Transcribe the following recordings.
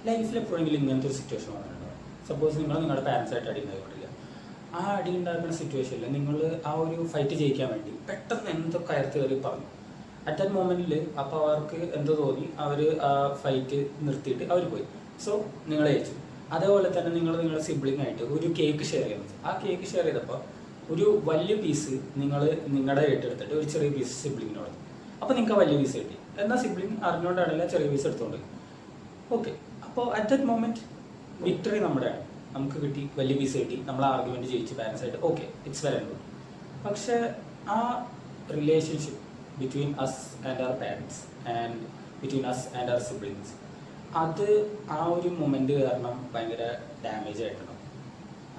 ലൈഫിൽ എപ്പോഴെങ്കിലും ഇങ്ങനത്തെ ഒരു സിറ്റുവേഷൻ വന്നിട്ടുണ്ടോ? സപ്പോസ് നിങ്ങളുടെ പാരൻസായിട്ട് അടി ഉണ്ടായിക്കൊണ്ടിരിക്കുക. ആ അടി ഉണ്ടാക്കുന്ന സിറ്റുവേഷനിൽ നിങ്ങൾ ആ ഒരു ഫൈറ്റ് ജയിക്കാൻ വേണ്ടി പെട്ടെന്ന് എന്തോ കയർത്ത് കയറി പറഞ്ഞു. അറ്റ് ദാറ്റ് മൊമെൻറ്റിൽ അപ്പോൾ അവർക്ക് എന്തോ തോന്നി, അവർ ആ ഫൈറ്റ് നിർത്തിയിട്ട് അവർ പോയി. സോ നിങ്ങൾ ജയിച്ചു. അതേപോലെ തന്നെ നിങ്ങളുടെ സിബ്ലിംഗ് ആയിട്ട് ഒരു കേക്ക് ഷെയർ ചെയ്യുന്നത്. ആ കേക്ക് ഷെയർ ചെയ്തപ്പോൾ ഒരു വലിയ പീസ് നിങ്ങളുടെ ഏറ്റെടുത്തിട്ട് ഒരു ചെറിയ പീസ് സിബ്ലിങ്ങിനോട്, അപ്പോൾ നിങ്ങൾക്ക് വലിയ പീസ് കിട്ടി. എന്നാൽ സിബ്ലിംഗ് അറിഞ്ഞുകൊണ്ടാണല്ല ചെറിയ പീസ് എടുത്തുകൊണ്ട്. ഓക്കെ, അപ്പോൾ അറ്റ് ദറ്റ് മൊമെൻറ്റ് വിക്ടറി നമ്മുടെയാണ്. നമുക്ക് കിട്ടി, വലിയ പീസ് കിട്ടി, നമ്മൾ ആർഗ്യുമെൻറ്റ് ജയിച്ച് പാരൻസായിട്ട്. Okay, it's well and good. പക്ഷേ ആ relationship between us and our parents and between us and our siblings, അത് ആ ഒരു മൊമെൻറ്റ് കാരണം ഭയങ്കര ഡാമേജ് ആയിട്ടുണ്ടാവും.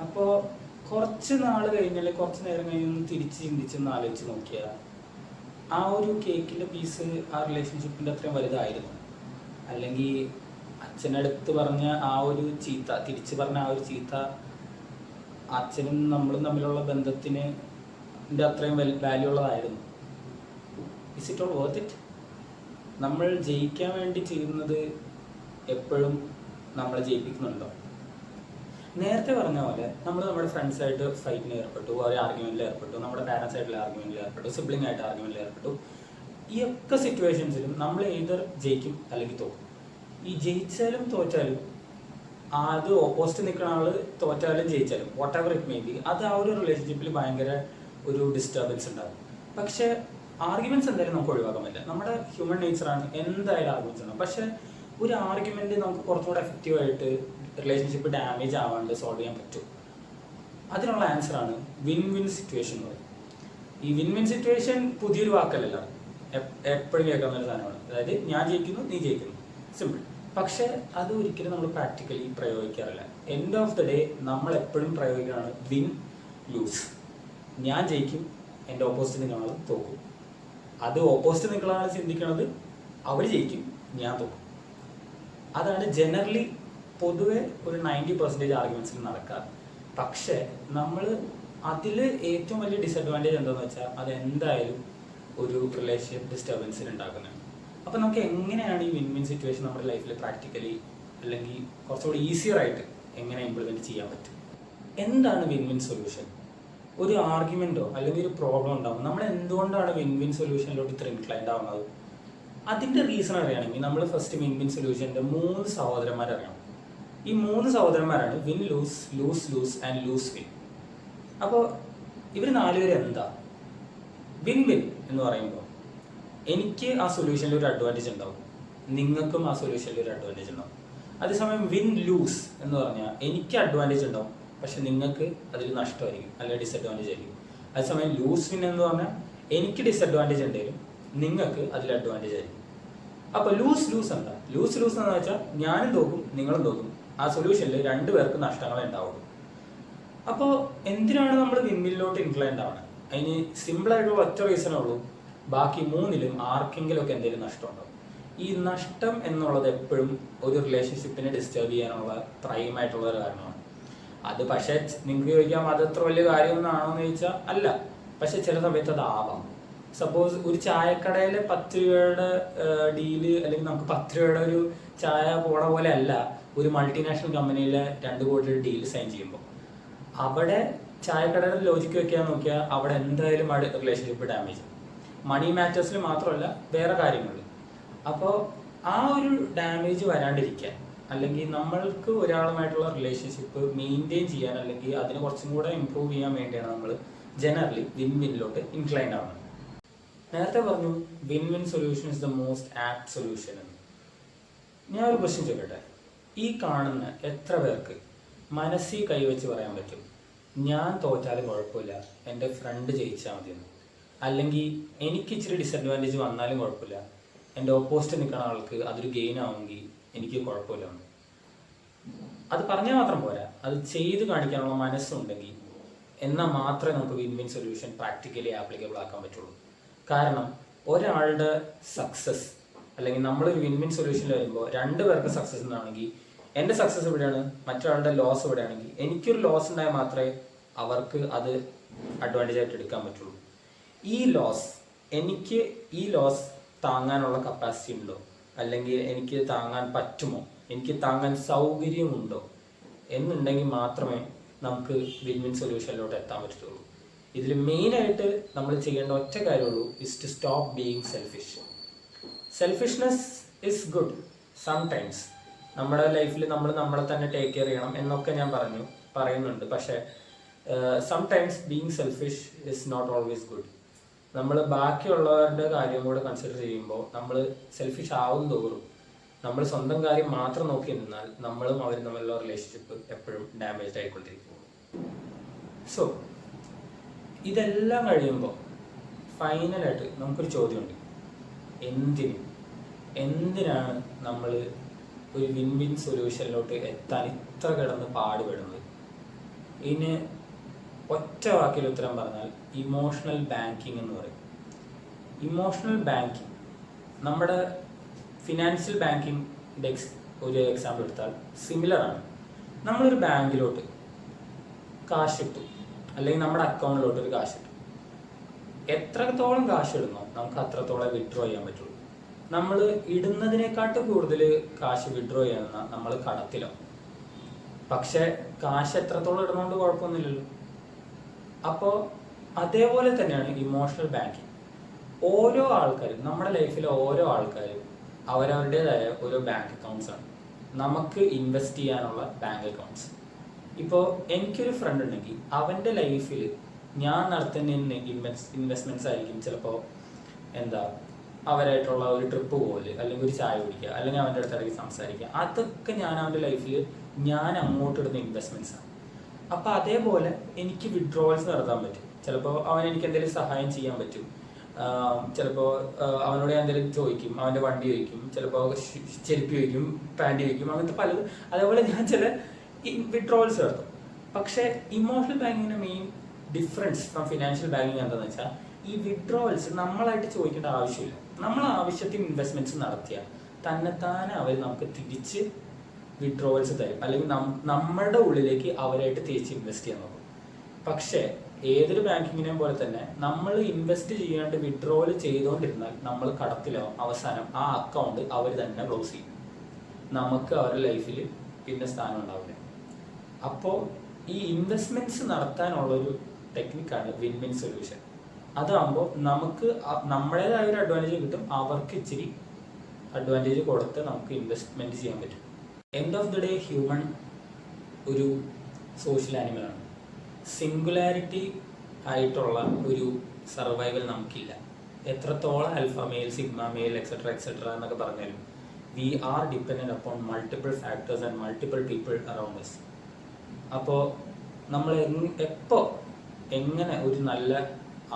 അപ്പോൾ കുറച്ച് നാൾ കഴിഞ്ഞാൽ കുറച്ച് നേരം കഴിഞ്ഞൊന്ന് തിരിച്ച് ചിന്തിച്ചൊന്ന് ആലോചിച്ച് നോക്കിയാൽ ആ ഒരു കേക്കിൻ്റെ പീസ് ആ റിലേഷൻഷിപ്പിൻ്റെ അത്രയും വലുതായിരുന്നു. അല്ലെങ്കിൽ അച്ഛനടുത്ത് പറഞ്ഞ ആ ഒരു ചീത്ത, തിരിച്ച് പറഞ്ഞ ആ ഒരു ചീത്ത അച്ഛനും നമ്മളും തമ്മിലുള്ള ബന്ധത്തിന് അത്രയും വാല്യൂ ഉള്ളതായിരുന്നു. Is it all worth it? നമ്മൾ ജയിക്കാൻ വേണ്ടി ചെയ്യുന്നത് എപ്പോഴും നമ്മളെ ജയിപ്പിക്കുന്നുണ്ടോ? നേരത്തെ പറഞ്ഞ പോലെ നമ്മൾ നമ്മുടെ ഫ്രണ്ട്സായിട്ട് ഫൈറ്റിന് ഏർപ്പെട്ടു, ഒരു ആർഗ്യുമെൻറ്റിൽ ഏർപ്പെട്ടു, നമ്മുടെ പാരൻസായിട്ടുള്ള ആർഗ്യുമെൻറ്റിൽ ഏർപ്പെട്ടു, സിബ്ലിംഗ് ആയിട്ട് ആർഗ്യുമെൻറ്റിൽ ഏർപ്പെട്ടു. ഈ ഒക്കെ സിറ്റുവേഷൻസിലും നമ്മൾ ഏതർ ജയിക്കും അല്ലെങ്കിൽ തോക്കും. ഈ ജയിച്ചാലും തോറ്റാലും, അത് ഓപ്പോസിറ്റ് നിൽക്കുന്ന ആൾ തോറ്റാലും ജയിച്ചാലും, what ever it may be, അത് ആ ഒരു റിലേഷൻഷിപ്പിൽ ഭയങ്കര ഒരു ഡിസ്റ്റർബൻസ് ഉണ്ടാകും. പക്ഷേ ആർഗ്യുമെൻറ്റ്സ് എന്തായാലും നമുക്ക് ഒഴിവാക്കാൻ പറ്റില്ല. നമ്മുടെ ഹ്യൂമൻ നേച്ചറാണ്, എന്തായാലും ആർഗ്യുമെൻറ്റ്സ് ഉണ്ടാകും. പക്ഷേ ഒരു ആർഗ്യുമെൻറ്റ് നമുക്ക് കുറച്ചുകൂടെ എഫക്റ്റീവായിട്ട് റിലേഷൻഷിപ്പ് ഡാമേജ് ആവാണ്ട് സോൾവ് ചെയ്യാൻ പറ്റും. അതിനുള്ള ആൻസറാണ് വിൻ വിൻ സിറ്റുവേഷൻ എന്ന് പറയുന്നത്. ഈ വിൻ വിൻ സിറ്റുവേഷൻ പുതിയൊരു വാക്കല്ലല്ലോ, എപ്പോഴും കേൾക്കാവുന്ന ഒരു സാധനമാണ്. അതായത് ഞാൻ ജയിക്കുന്നു, നീ ജയിക്കുന്നു, സിമ്പിൾ. പക്ഷേ അത് ഒരിക്കലും നമ്മൾ പ്രാക്ടിക്കലി പ്രയോഗിക്കാറില്ല. എൻഡ് ഓഫ് ദ ഡേ നമ്മൾ എപ്പോഴും പ്രയോഗിക്കുകയാണ് വിൻ ലൂസ്. ഞാൻ ജയിക്കും, എൻ്റെ ഓപ്പോസിറ്റ് നിൽക്കുന്ന ആൾ തോക്കും. അത് ഓപ്പോസിറ്റ് നിൽക്കുന്ന ആൾ ചിന്തിക്കുന്നത് അവർ ജയിക്കും, ഞാൻ തോക്കും. അതാണ് ജനറലി പൊതുവെ ഒരു 90% ആർഗ്യുമെൻറ്റ്സിൽ നടക്കുക. പക്ഷേ നമ്മൾ അതിൽ ഏറ്റവും വലിയ ഡിസഡ്വാൻറ്റേജ് എന്താണെന്ന് വെച്ചാൽ അതെന്തായാലും ഒരു റിലേഷൻഷിപ്പ് ഡിസ്റ്റർബൻസിന് ഉണ്ടാക്കുന്നത്. അപ്പോൾ നമുക്ക് എങ്ങനെയാണ് ഈ വിൻ വിൻ സിറ്റുവേഷൻ നമ്മുടെ ലൈഫിൽ പ്രാക്ടിക്കലി അല്ലെങ്കിൽ കുറച്ചുകൂടി ഈസിയർ ആയിട്ട് എങ്ങനെ ഇംപ്ലിമെൻറ്റ് ചെയ്യാൻ പറ്റും? എന്താണ് വിൻ വിൻ സൊല്യൂഷൻ? ഒരു ആർഗ്യുമെൻറ്റോ അല്ലെങ്കിൽ ഒരു പ്രോബ്ലം ഉണ്ടാകും, നമ്മൾ എന്തുകൊണ്ടാണ് വിൻ വിൻ സൊല്യൂഷനിലോട്ട് ഇത്ര ഇൻക്ലൈൻഡ് ആവുന്നത്? അതിൻ്റെ റീസൺ അറിയണമെങ്കിൽ നമ്മൾ ഫസ്റ്റ് വിൻ വിൻ സൊല്യൂഷൻ്റെ 3 സഹോദരന്മാരറിയണം. ഈ 3 സഹോദരന്മാരാണ് win lose, lose lose and lose win. അപ്പോൾ ഇവർ 4 പേര് എന്താ? വിൻ വിൻ എന്ന് പറയുമ്പോൾ എനിക്ക് ആ സൊല്യൂഷനിൽ ഒരു അഡ്വാൻറ്റേജ് ഉണ്ടാവും, നിങ്ങൾക്കും ആ സൊല്യൂഷനിൽ ഒരു അഡ്വാൻറ്റേജ് ഉണ്ടാവും. അതേസമയം വിൻ ലൂസ് എന്ന് പറഞ്ഞാൽ എനിക്ക് അഡ്വാൻറ്റേജ് ഉണ്ടാവും, പക്ഷെ നിങ്ങൾക്ക് അതിൽ നഷ്ടമായിരിക്കും അല്ലെങ്കിൽ ഡിസഡ്വാൻറ്റേജ് ആയിരിക്കും. അതേസമയം ലൂസ് വിൻ എന്ന് പറഞ്ഞാൽ എനിക്ക് ഡിസഡ്വാൻറ്റേജ് ഉണ്ടെങ്കിലും നിങ്ങൾക്ക് അതിൽ അഡ്വാൻറ്റേജ് ആയിരിക്കും. അപ്പോൾ ലൂസ് ലൂസ് എന്താ? ലൂസ് ലൂസ് എന്ന് വെച്ചാൽ ഞാനും തോക്കും, നിങ്ങളും തോക്കും. ആ സൊല്യൂഷനിൽ 2 പേർക്ക് നഷ്ടങ്ങളെ ഉണ്ടാവുള്ളൂ. അപ്പോൾ എന്തിനാണ് നമ്മൾ വിൻവിനിലോട്ട് ഇൻക്ലൈൻഡ് ആവുന്നത്? അതിന് സിമ്പിളായിട്ടുള്ള ഒറ്റ റീസണേ ഉള്ളൂ, ബാക്കി 3ലും ആർക്കെങ്കിലും ഒക്കെ എന്തെങ്കിലും നഷ്ടം ഉണ്ടാവും. ഈ നഷ്ടം എന്നുള്ളത് എപ്പോഴും ഒരു റിലേഷൻഷിപ്പിനെ ഡിസ്റ്റർബ് ചെയ്യാനുള്ള പ്രൈമായിട്ടുള്ള ഒരു കാരണമാണ്. അത് പക്ഷേ നിങ്ങൾക്ക് ചോദിക്കാം അത് അത്ര വലിയ കാര്യമൊന്നാണോ എന്ന് ചോദിച്ചാൽ അല്ല. പക്ഷെ ചില സമയത്ത് അത് ആവാം. സപ്പോസ് ഒരു ചായക്കടയിലെ 10 രൂപയുടെ ഡീല് അല്ലെങ്കിൽ നമുക്ക് 10 രൂപയുടെ ഒരു ചായ പോണ പോലെ അല്ല ഒരു മൾട്ടിനാഷണൽ കമ്പനിയിലെ 2 കോടിയുടെ ഡീൽ സൈൻ ചെയ്യുമ്പോൾ. അവിടെ ചായക്കടയുടെ ലോജിക്ക് വെക്കാൻ നോക്കിയാൽ അവിടെ എന്തായാലും റിലേഷൻഷിപ്പ് ഡാമേജ്. മണി മാറ്റേഴ്സിൽ മാത്രമല്ല വേറെ കാര്യങ്ങളിൽ. അപ്പോൾ ആ ഒരു ഡാമേജ് വരാണ്ടിരിക്കാൻ അല്ലെങ്കിൽ നമ്മൾക്ക് ഒരാളുമായിട്ടുള്ള റിലേഷൻഷിപ്പ് മെയിൻറ്റെയിൻ ചെയ്യാൻ അല്ലെങ്കിൽ അതിനെ കുറച്ചും കൂടെ ഇമ്പ്രൂവ് ചെയ്യാൻ വേണ്ടിയാണ് നമ്മൾ ജനറലി വിൻ വിന്നിലോട്ട് ഇൻക്ലൈൻഡ് ആവുന്നത്. നേരത്തെ പറഞ്ഞു win win solution is the most apt solution എന്ന്. ഞാൻ ഒരു ക്വസ്റ്റ്യൻ ചോദിക്കട്ടെ, ഈ കാണുന്ന എത്ര പേർക്ക് മനസ്സിൽ കൈവച്ച് പറയാൻ പറ്റും ഞാൻ തോറ്റാലും കുഴപ്പമില്ല, എൻ്റെ ഫ്രണ്ട് ജയിച്ചാൽ മതിയെന്ന്? അല്ലെങ്കിൽ എനിക്ക് ഇച്ചിരി ഡിസഡ്വാൻറ്റേജ് വന്നാലും കുഴപ്പമില്ല, എൻ്റെ ഓപ്പോസിറ്റ് നിൽക്കുന്ന ആൾക്ക് അതൊരു ഗെയിൻ ആവുമെങ്കിൽ എനിക്ക് കുഴപ്പമില്ല എന്ന്? അത് പറഞ്ഞാൽ മാത്രം പോരാ, അത് ചെയ്ത് കാണിക്കാനുള്ള മനസ്സുണ്ടെങ്കിൽ എന്നാൽ മാത്രമേ നമുക്ക് win win solution practically applicable ആക്കാൻ പറ്റുള്ളൂ. കാരണം ഒരാളുടെ സക്സസ് അല്ലെങ്കിൽ നമ്മളൊരു വിൻ വിൻ സൊല്യൂഷനിൽ വരുമ്പോൾ 2 പേർക്ക് സക്സസ് എന്നാണെങ്കിൽ എൻ്റെ സക്സസ് ഇവിടെയാണ്, മറ്റൊരാളുടെ ലോസ് ഇവിടെയാണെങ്കിൽ എനിക്കൊരു ലോസ് ഉണ്ടായാൽ മാത്രമേ അവർക്ക് അത് അഡ്വാൻറ്റേജ് ആയിട്ട് എടുക്കാൻ പറ്റുള്ളൂ. എനിക്ക് ഈ ലോസ് താങ്ങാനുള്ള കപ്പാസിറ്റി ഉണ്ടോ അല്ലെങ്കിൽ എനിക്ക് താങ്ങാൻ പറ്റുമോ എനിക്ക് താങ്ങാൻ സൗകര്യമുണ്ടോ എന്നുണ്ടെങ്കിൽ മാത്രമേ നമുക്ക് വിൻ വിൻ സൊല്യൂഷനിലോട്ട് എത്താൻ പറ്റുള്ളൂ. ഇതിൽ മെയിനായിട്ട് നമ്മൾ ചെയ്യേണ്ട ഒറ്റ കാര്യമുള്ളൂ, is to stop being selfish. Selfishness is good sometimes. നമ്മുടെ ലൈഫിൽ നമ്മൾ നമ്മളെ തന്നെ ടേക്ക് കെയർ ചെയ്യണം എന്നൊക്കെ ഞാൻ പറയുന്നുണ്ട്. പക്ഷേ sometimes being selfish is not always good. നമ്മൾ ബാക്കിയുള്ളവരുടെ കാര്യം കൂടെ കൺസിഡർ ചെയ്യുമ്പോൾ നമ്മൾ സെൽഫിഷ് ആവും തോറും നമ്മൾ സ്വന്തം കാര്യം മാത്രം നോക്കി നിന്നാൽ നമ്മളും അവരും തമ്മിലുള്ള റിലേഷൻഷിപ്പ് എപ്പോഴും ഡാമേജ്ഡ് ആയിക്കൊണ്ടിരിക്കും. സോ ഇതെല്ലാം കഴിയുമ്പോൾ ഫൈനലായിട്ട് നമുക്കൊരു ചോദ്യമുണ്ട്, എന്തിനാണ് നമ്മൾ ഒരു വിൻ വിൻ സൊല്യൂഷനിലോട്ട് എത്താൻ ഇത്ര കിടന്ന് പാടുപെടുന്നത്? ഇതിന് ഒറ്റ വാക്കിൽ ഉത്തരം പറഞ്ഞാൽ ഇമോഷണൽ ബാങ്കിങ് എന്ന് പറയും. ഇമോഷണൽ ബാങ്കിങ് നമ്മുടെ ഫിനാൻഷ്യൽ ബാങ്കിങ്ങിൻ്റെ ഒരു എക്സാമ്പിൾ എടുത്താൽ സിമിലറാണ്. നമ്മളൊരു ബാങ്കിലോട്ട് കാശിട്ടു, അല്ലെങ്കിൽ നമ്മുടെ അക്കൗണ്ടിലോട്ട് ഒരു കാശിട്ടു. എത്രത്തോളം കാശ് ഇടുന്നോ നമുക്ക് അത്രത്തോളം വിഡ്രോ ചെയ്യാൻ പറ്റുള്ളൂ. നമ്മൾ ഇടുന്നതിനെക്കാട്ട് കൂടുതൽ കാശ് വിഡ്രോ ചെയ്യുന്ന നമ്മൾ കടത്തിലോ. പക്ഷെ കാശ് എത്രത്തോളം ഇടുന്നതുകൊണ്ട് കുഴപ്പമൊന്നുമില്ലല്ലോ. അപ്പോൾ അതേപോലെ തന്നെയാണ് ഇമോഷണൽ ബാങ്കിങ്. ഓരോ ആൾക്കാരും നമ്മുടെ ലൈഫിലെ ഓരോ ആൾക്കാരും അവരവരുടേതായ ഓരോ ബാങ്ക് അക്കൗണ്ട്സ് ആണ്, നമുക്ക് ഇൻവെസ്റ്റ് ചെയ്യാനുള്ള ബാങ്ക് അക്കൗണ്ട്സ്. ഇപ്പോൾ എനിക്കൊരു ഫ്രണ്ട് ഉണ്ടെങ്കിൽ അവൻ്റെ ലൈഫിൽ ഞാൻ നടത്തുന്ന ഇൻവെസ്റ്റ്മെൻറ്റ്സ് ആയിരിക്കും ചിലപ്പോൾ അവരായിട്ടുള്ള ഒരു ട്രിപ്പ് പോലെ, അല്ലെങ്കിൽ ഒരു ചായ കുടിക്കുക, അല്ലെങ്കിൽ അവൻ്റെ അടുത്തിടയ്ക്ക് സംസാരിക്കുക. അതൊക്കെ ഞാൻ അവൻ്റെ ലൈഫിൽ ഞാൻ അങ്ങോട്ട് ഇടുന്ന ഇൻവെസ്റ്റ്മെൻറ്റ്സ് ആണ്. അപ്പോൾ അതേപോലെ എനിക്ക് വിഡ്രോവൽസ് നടത്താൻ പറ്റും. ചിലപ്പോൾ അവൻ എനിക്ക് എന്തെങ്കിലും സഹായം ചെയ്യാൻ പറ്റും. ചിലപ്പോൾ അവനോട് ഞാൻ എന്തെങ്കിലും ചോദിക്കും, അവൻ്റെ വണ്ടി ചോദിക്കും, ചിലപ്പോൾ ചെരുപ്പ് ചോദിക്കും, പാൻറ് ചോദിക്കും, അങ്ങനത്തെ പലതും. അതേപോലെ ഞാൻ ചില വിഡ്രോവൽസ് നടത്തും. പക്ഷേ ഇമോഷണൽ ബാങ്കിങ്ങിൻ്റെ main difference from financial banking എന്താണെന്ന് വെച്ചാൽ, ഈ വിഡ്രോവൽസ് നമ്മളായിട്ട് ചോദിക്കേണ്ട ആവശ്യമില്ല. നമ്മൾ ആവശ്യത്തിന് ഇൻവെസ്റ്റ്മെൻറ്റ്സ് നടത്തിയാൽ തന്നെത്താനെ അവർ നമുക്ക് തിരിച്ച് വിഡ്രോവൽസ് തരും, അല്ലെങ്കിൽ നമ്മുടെ ഉള്ളിലേക്ക് അവരായിട്ട് തിരിച്ച് ഇൻവെസ്റ്റ് ചെയ്യാൻ നോക്കും. പക്ഷേ ഏതൊരു ബാങ്കിങ്ങിനെ പോലെ തന്നെ നമ്മൾ ഇൻവെസ്റ്റ് ചെയ്യാണ്ട് വിഡ്രോവൽ ചെയ്തുകൊണ്ടിരുന്നാൽ നമ്മൾ കടത്തിലോ, അവസാനം ആ അക്കൗണ്ട് അവർ തന്നെ ക്ലോസ് ചെയ്യും. നമുക്ക് അവരുടെ ലൈഫിൽ പിന്നെ സ്ഥാനം ഉണ്ടാവില്ല. അപ്പോൾ ഈ ഇൻവെസ്റ്റ്മെൻറ്റ്സ് നടത്താനുള്ളൊരു ടെക്നിക്കാണ് വിൻ വിൻ സൊല്യൂഷൻ. അതാകുമ്പോൾ നമുക്ക് നമ്മുടേതായ ഒരു അഡ്വാൻറ്റേജ് കിട്ടും, അവർക്ക് ഇച്ചിരി അഡ്വാൻറ്റേജ് കൊടുത്ത് നമുക്ക് ഇൻവെസ്റ്റ്മെൻറ്റ് ചെയ്യാൻ പറ്റും. End of the day human ഒരു സോഷ്യൽ ആനിമലാണ്. സിംഗുലാരിറ്റി ആയിട്ടുള്ള ഒരു സർവൈവൽ നമുക്കില്ല. എത്രത്തോളം alpha male, sigma male, etcetera എന്നൊക്കെ പറഞ്ഞാലും we are dependent upon multiple factors and multiple people around us. അപ്പോൾ നമ്മൾ എങ്ങനെ ഒരു നല്ല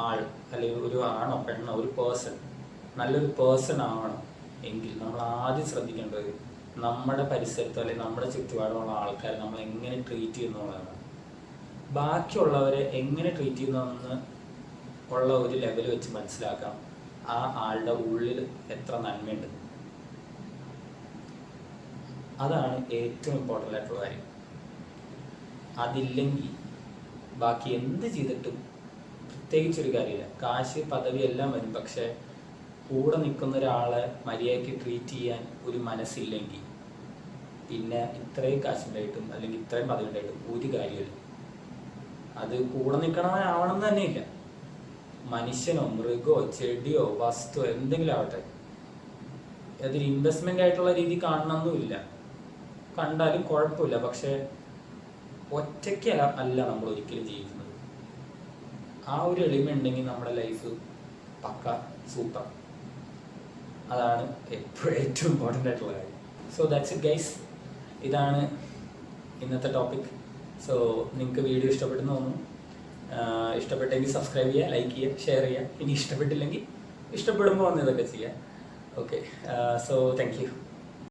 ആൾ, അല്ലെങ്കിൽ ഒരു ആണോ പെണ്ണോ ഒരു നല്ലൊരു പേഴ്സൺ ആവണം എങ്കിൽ നമ്മൾ ആദ്യം ശ്രദ്ധിക്കേണ്ടത് നമ്മുടെ പരിസരത്തോ അല്ലെങ്കിൽ നമ്മുടെ ചുറ്റുപാടുമുള്ള ആൾക്കാരെ നമ്മൾ എങ്ങനെ ട്രീറ്റ് ചെയ്യുന്നതാണ്. ബാക്കിയുള്ളവരെ എങ്ങനെ ട്രീറ്റ് ചെയ്യുന്നതെന്ന് ഉള്ള ഒരു ലെവൽ വെച്ച് മനസ്സിലാക്കാം ആ ആളുടെ ഉള്ളിൽ എത്ര നന്മയുണ്ട്. അതാണ് ഏറ്റവും ഇമ്പോർട്ടൻ്റ് ആയിട്ടുള്ള കാര്യം. അതില്ലെങ്കിൽ ബാക്കി എന്ത് ചെയ്തിട്ടും പ്രത്യേകിച്ചൊരു കാര്യമില്ല. കാശ്, പദവി എല്ലാം വരും, പക്ഷെ കൂടെ നിൽക്കുന്ന ഒരാളെ മര്യാദയ്ക്ക് ട്രീറ്റ് ചെയ്യാൻ ഒരു മനസ്സില്ലെങ്കിൽ പിന്നെ ഇത്രയും കാശുണ്ടായിട്ടും അല്ലെങ്കിൽ ഇത്രയും പദവി ഉണ്ടായിട്ടും ഒരു കാര്യമില്ല. അത് കൂടെ നിൽക്കണമാവണം തന്നെ ഇല്ല. മനുഷ്യനോ മൃഗമോ ചെടിയോ വസ്തു എന്തെങ്കിലും ആവട്ടെ, അതൊരു ഇൻവെസ്റ്റ്മെൻ്റ് ആയിട്ടുള്ള രീതി കാണണമെന്നുമില്ല. കണ്ടാലും കുഴപ്പമില്ല. പക്ഷെ ഒറ്റയ്ക്ക് അല്ല നമ്മൾ ഒരിക്കലും ജീവിക്കുന്നത്. ആ ഒരു എളിമ ഉണ്ടെങ്കിൽ നമ്മുടെ ലൈഫ് പക്ക സൂപ്പർ. അതാണ് ഏറ്റവും ഇമ്പോർട്ടൻ്റ് ആയിട്ടുള്ള കാര്യം. So that's it guys. ഇതാണ് ഇന്നത്തെ ടോപ്പിക്. സോ നിങ്ങൾക്ക് വീഡിയോ ഇഷ്ടപ്പെട്ടെന്ന് തോന്നുന്നു. ഇഷ്ടപ്പെട്ടെങ്കിൽ സബ്സ്ക്രൈബ് ചെയ്യുക, ലൈക്ക് ചെയ്യുക, ഷെയർ ചെയ്യുക. ഇനി ഇഷ്ടപ്പെട്ടില്ലെങ്കിൽ ഇഷ്ടപ്പെടുമ്പോൾ വന്ന് ഇതൊക്കെ ചെയ്യുക. Okay, so thank you.